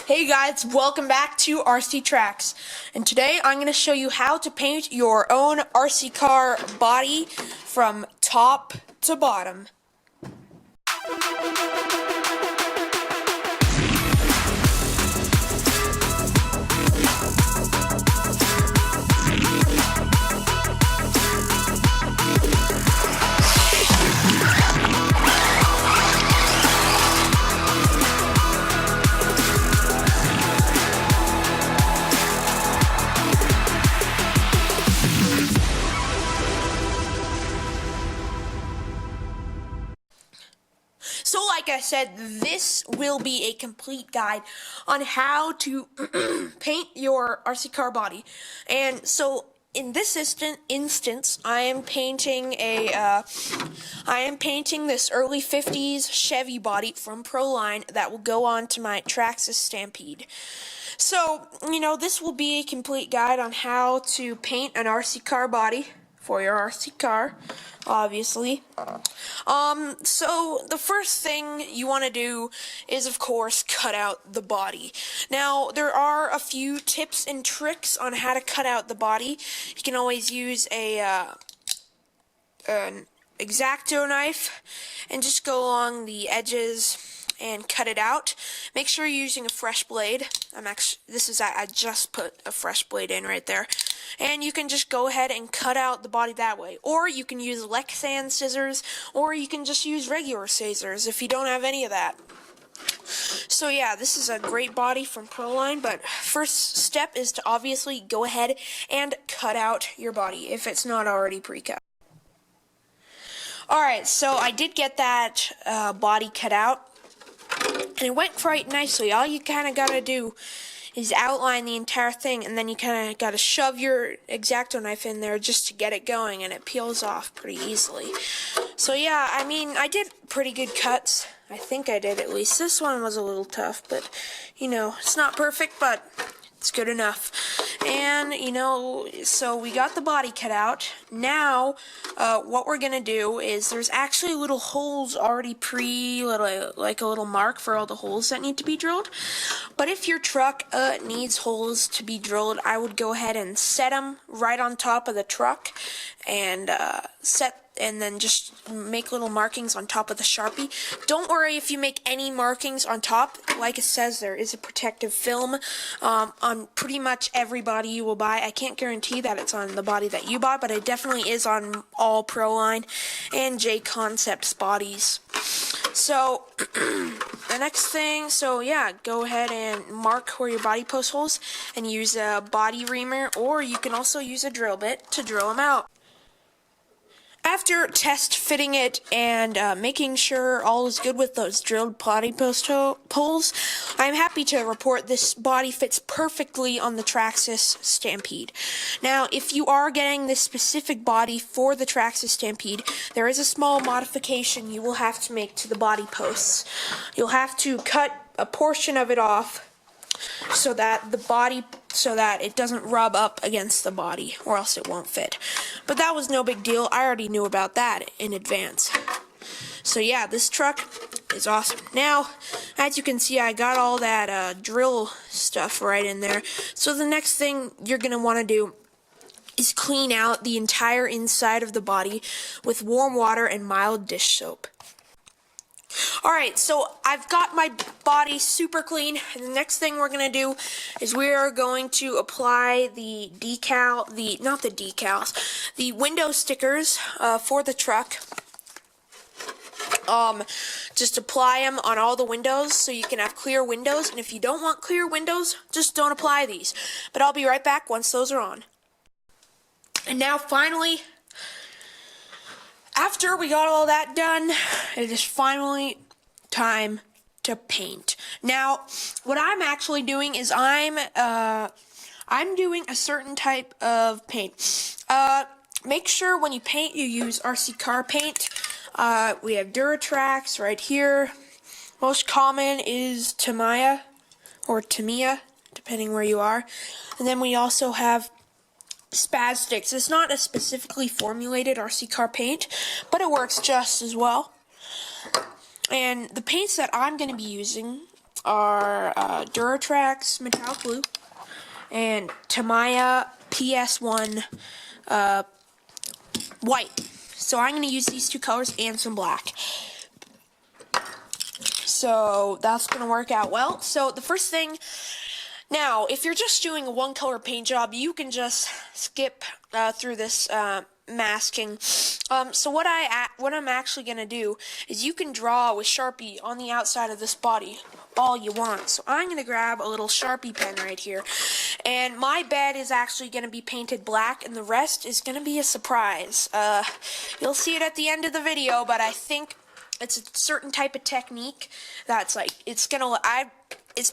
Hey guys, welcome back to RC Trax, and today I'm going to show you how to paint your own RC car body from top to bottom. So like I said, this will be a complete guide on how to paint your RC car body. And so in this instance, I am painting this early 50s Chevy body from Proline that will go on to my Trax Stampede. So, this will be a complete guide on how to paint an RC car body for your RC car, obviously. So the first thing you want to do is, of course, cut out the body. Now, there are a few tips and tricks on how to cut out the body. You can always use an X-Acto knife and just go along the edges and cut it out. Make sure you're using a fresh blade. I just put a fresh blade in right there. And you can just go ahead and cut out the body that way. Or you can use Lexan scissors, or you can just use regular scissors if you don't have any of that. So yeah, this is a great body from Proline, but first step is to obviously go ahead and cut out your body if it's not already pre-cut. Alright, so I did get that body cut out, and it went quite nicely. All you kind of got to do is outline the entire thing, and then you kind of got to shove your X-Acto knife in there just to get it going, and it peels off pretty easily. So yeah, I did pretty good cuts. I think I did, at least. This one was a little tough, but, it's not perfect, but it's good enough. And, so we got the body cut out. Now, what we're going to do is there's actually little holes already like a little mark for all the holes that need to be drilled. But if your truck needs holes to be drilled, I would go ahead and set them right on top of the truck and then just make little markings on top of the Sharpie. Don't worry if you make any markings on top. Like it says, there is a protective film on pretty much every body you will buy. I can't guarantee that it's on the body that you buy, but it definitely is on all Proline and J Concepts bodies. So the next thing, go ahead and mark where your body post holes and use a body reamer, or you can also use a drill bit to drill them out. After test fitting it and making sure all is good with those drilled body post holes, I'm happy to report this body fits perfectly on the Traxxas Stampede. Now, if you are getting this specific body for the Traxxas Stampede, there is a small modification you will have to make to the body posts. You'll have to cut a portion of it off so that it doesn't rub up against the body, or else it won't fit. But that was no big deal. I already knew about that in advance. So yeah, this truck is awesome. Now, as you can see, I got all that drill stuff right in there. So the next thing you're going to want to do is clean out the entire inside of the body with warm water and mild dish soap. Alright, so I've got my body super clean, and the next thing we're going to do is we are going to apply the window stickers for the truck. Just apply them on all the windows so you can have clear windows, and if you don't want clear windows, just don't apply these. But I'll be right back once those are on. And now finally, after we got all that done, it is finally time to paint. Now, what I'm actually doing is I'm doing a certain type of paint. Make sure when you paint, you use RC car paint. We have Trax right here. Most common is Tamiya, or Tamiya, depending where you are. And then we also have Spaz-Stix. It's not a specifically formulated RC car paint, but it works just as well. And the paints that I'm going to be using are Trax metallic blue and Tamiya PS1 white. So I'm going to use these two colors and some black. So that's going to work out well. So the first thing, now if you're just doing a one color paint job, you can just skip through this masking. So what I'm actually going to do is you can draw with Sharpie on the outside of this body all you want. So I'm going to grab a little Sharpie pen right here, and my bed is actually going to be painted black, and the rest is going to be a surprise. You'll see it at the end of the video, but I think it's a certain type of technique that's like, it's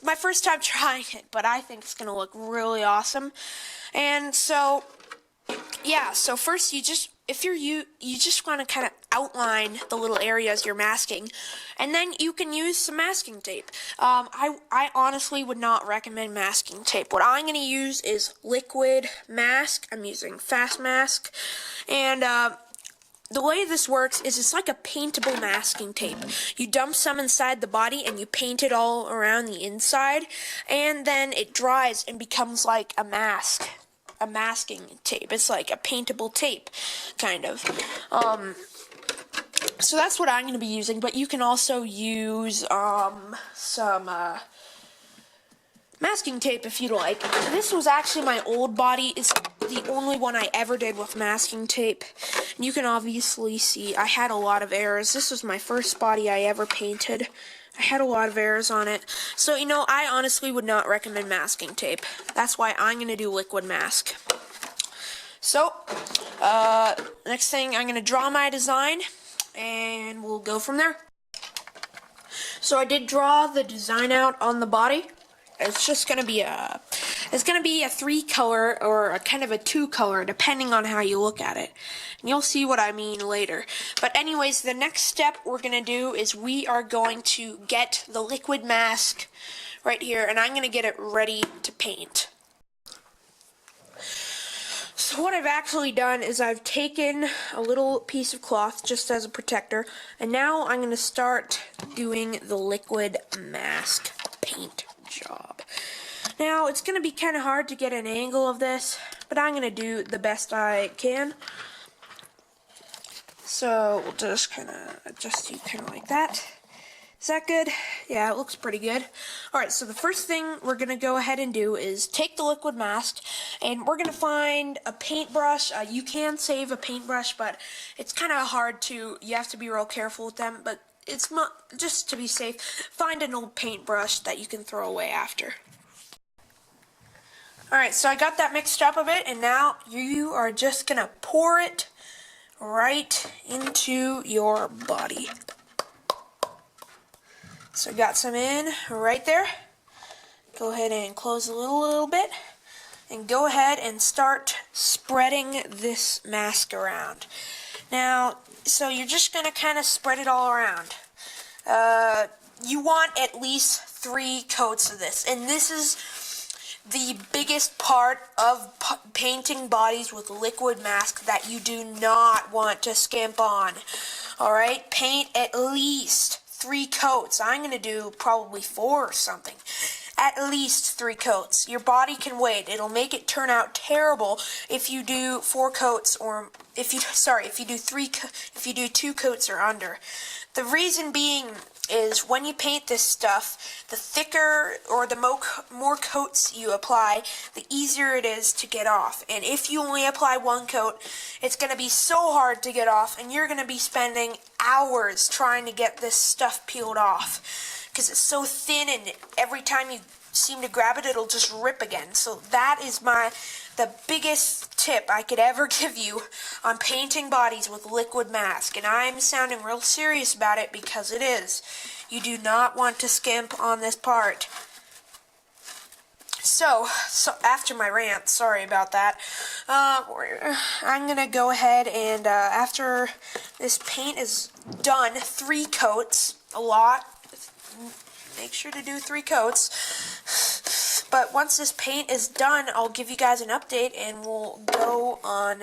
my first time trying it, but I think it's going to look really awesome. And so yeah, so first you just want to kind of outline the little areas you're masking, and then you can use some masking tape. I honestly would not recommend masking tape. What I'm going to use is liquid mask. I'm using Fast Mask, and the way this works is it's like a paintable masking tape. You dump some inside the body and you paint it all around the inside, and then it dries and becomes like a mask. A masking tape. It's like a paintable tape, kind of. So that's what I'm going to be using, but you can also use some masking tape if you'd like. This was actually my old body. It's the only one I ever did with masking tape. And you can obviously see I had a lot of errors. This was my first body I ever painted. I had a lot of errors on it. So, you know, I honestly would not recommend masking tape. That's why I'm going to do liquid mask. So, next thing, I'm going to draw my design, and we'll go from there. So I did draw the design out on the body. It's just going to be a 3-color or a kind of a 2-color, depending on how you look at it. And you'll see what I mean later. But anyways, the next step we're going to do is we are going to get the liquid mask right here, and I'm going to get it ready to paint. So what I've actually done is I've taken a little piece of cloth just as a protector, and now I'm going to start doing the liquid mask paint job. Now, it's going to be kind of hard to get an angle of this, but I'm going to do the best I can. So, we'll just kind of adjust you kind of like that. Is that good? Yeah, it looks pretty good. Alright, so the first thing we're going to go ahead and do is take the liquid mask, and we're going to find a paintbrush. You can save a paintbrush, but it's kind of hard to, you have to be real careful with them, but it's not, just to be safe, find an old paintbrush that you can throw away after. Alright, so I got that mixed up a bit, and now you are just going to pour it right into your body. So I got some in right there. Go ahead and close a little bit, and go ahead and start spreading this mask around. Now, so you're just going to kind of spread it all around. You want at least 3 coats of this, and this is the biggest part of painting bodies with liquid mask that you do not want to skimp on. Alright, paint at least 3 coats. I'm going to do probably 4 or something. At least 3 coats. Your body can wait. It'll make it turn out terrible if you do 4 coats, or if you do 2 coats or under. The reason being is when you paint this stuff, the thicker or the more coats you apply, the easier it is to get off. And if you only apply 1 coat, it's going to be so hard to get off, and you're going to be spending hours trying to get this stuff peeled off because it's so thin, and every time you seem to grab it, it'll just rip again. So that is the biggest tip I could ever give you on painting bodies with liquid mask, and I'm sounding real serious about it because it is. You do not want to skimp on this part. So after my rant, sorry about that, I'm going to go ahead and after this paint is done, 3 coats, a lot, make sure to do 3 coats. But once this paint is done, I'll give you guys an update, and we'll go on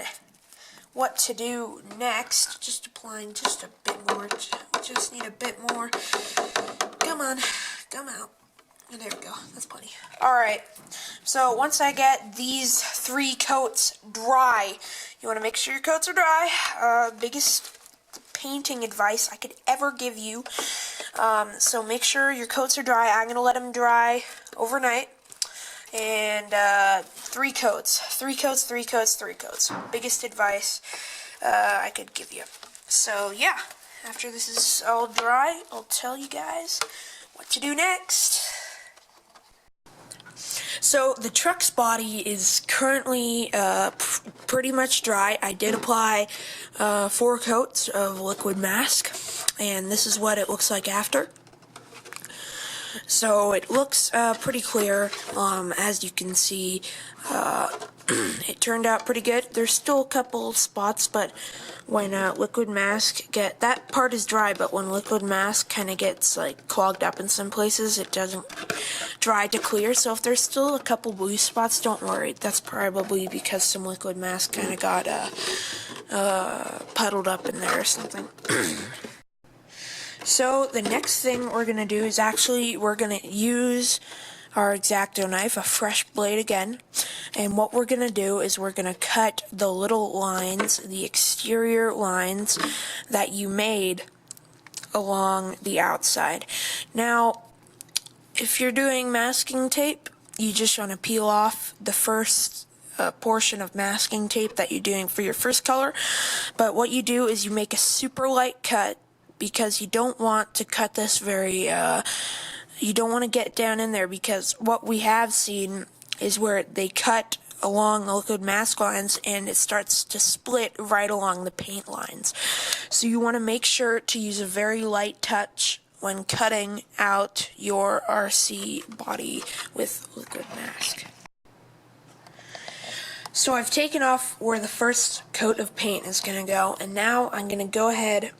what to do next. Just applying just a bit more. We just need a bit more. Come on, come out. There we go. That's plenty. Alright, so once I get these 3 coats dry, you want to make sure your coats are dry. Biggest painting advice I could ever give you. So make sure your coats are dry. I'm going to let them dry overnight. And 3 coats. 3 coats, 3 coats, 3 coats. Biggest advice I could give you. So yeah, after this is all dry, I'll tell you guys what to do next. So the Trax body is currently pretty much dry. I did apply 4 coats of liquid mask, and this is what it looks like after. So it looks pretty clear, as you can see. It turned out pretty good. There's still a couple spots, but when liquid mask that part is dry, but when liquid mask kind of gets like clogged up in some places, it doesn't dry to clear. So if there's still a couple blue spots, don't worry. That's probably because some liquid mask kind of got puddled up in there or something. So the next thing we're going to do is we're going to use our X-Acto knife, a fresh blade again, and what we're going to do is we're going to cut the little lines, the exterior lines that you made along the outside. Now, if you're doing masking tape, you just want to peel off the first portion of masking tape that you're doing for your first color, but what you do is you make a super light cut, because you don't want to cut this you don't want to get down in there, because what we have seen is where they cut along the liquid mask lines and it starts to split right along the paint lines. So you want to make sure to use a very light touch when cutting out your RC body with liquid mask. So I've taken off where the first coat of paint is going to go, and now I'm going to go ahead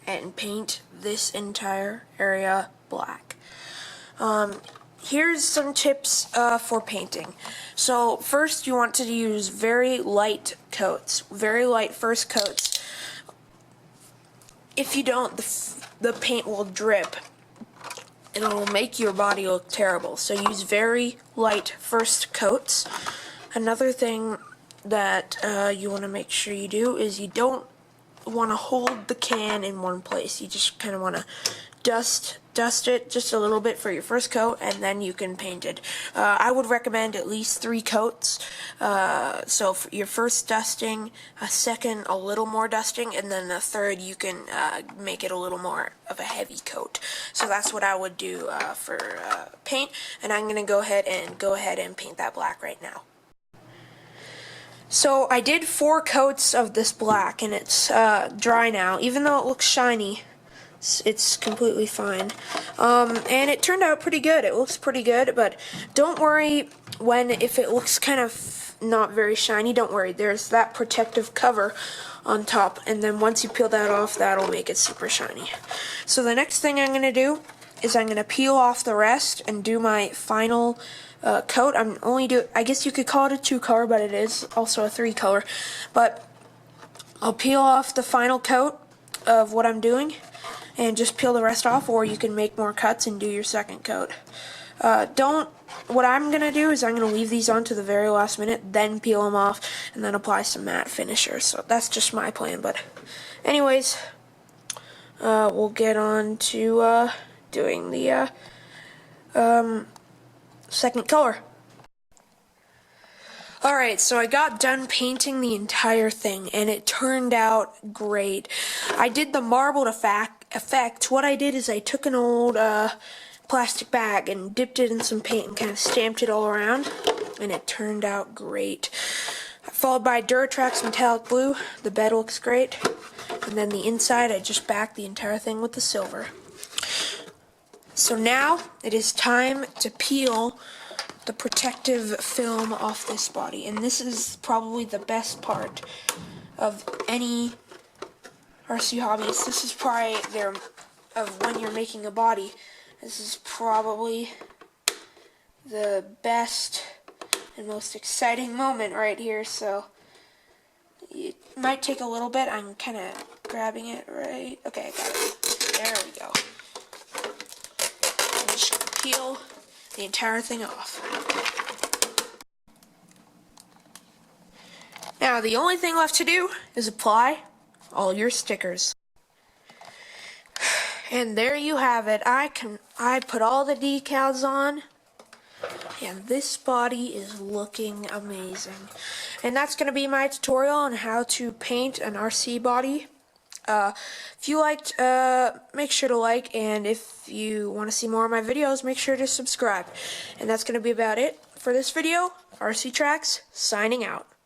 and paint this entire area black. Here's some tips for painting. So first you want to use very light coats, very light first coats. If you don't, the paint will drip and it will make your body look terrible. So use very light first coats. Another thing that you want to make sure you do is you don't want to hold the can in one place. You just kind of want to dust it just a little bit for your first coat, and then you can paint it. I would recommend at least 3 coats. So for your first dusting, a second a little more dusting, and then the third you can make it a little more of a heavy coat. So that's what I would do for paint, and I'm going to go ahead and paint that black right now. So I did 4 coats of this black, and it's dry now. Even though it looks shiny, it's completely fine. And it turned out pretty good. It looks pretty good, but don't worry if it looks kind of not very shiny. Don't worry. There's that protective cover on top, and then once you peel that off, that'll make it super shiny. So the next thing I'm going to do is I'm going to peel off the rest and do my final coat. I guess you could call it a 2-color, but it is also a 3-color. But I'll peel off the final coat of what I'm doing and just peel the rest off, or you can make more cuts and do your second coat. What I'm going to do is I'm going to leave these on to the very last minute, then peel them off, and then apply some matte finisher. So that's just my plan. But anyways, we'll get on to doing the second color. Alright, so I got done painting the entire thing, and it turned out great. I did the marbled effect. What I did is I took an old plastic bag and dipped it in some paint and kind of stamped it all around, and it turned out great. Followed by Trax metallic blue. The bed looks great. And then the inside, I just backed the entire thing with the silver. So now it is time to peel the protective film off this body, and this is probably the best part of any RC hobbyist. This is probably when you're making a body, this is probably the best and most exciting moment right here. So it might take a little bit. I'm kind of grabbing it right. Okay, I got it. There we go. just peel the entire thing off. Now the only thing left to do is apply all your stickers. And there you have it. I put all the decals on, and this body is looking amazing. And that's going to be my tutorial on how to paint an RC body. If you liked, make sure to like, and if you want to see more of my videos, make sure to subscribe. And that's going to be about it for this video. RC Trax, signing out.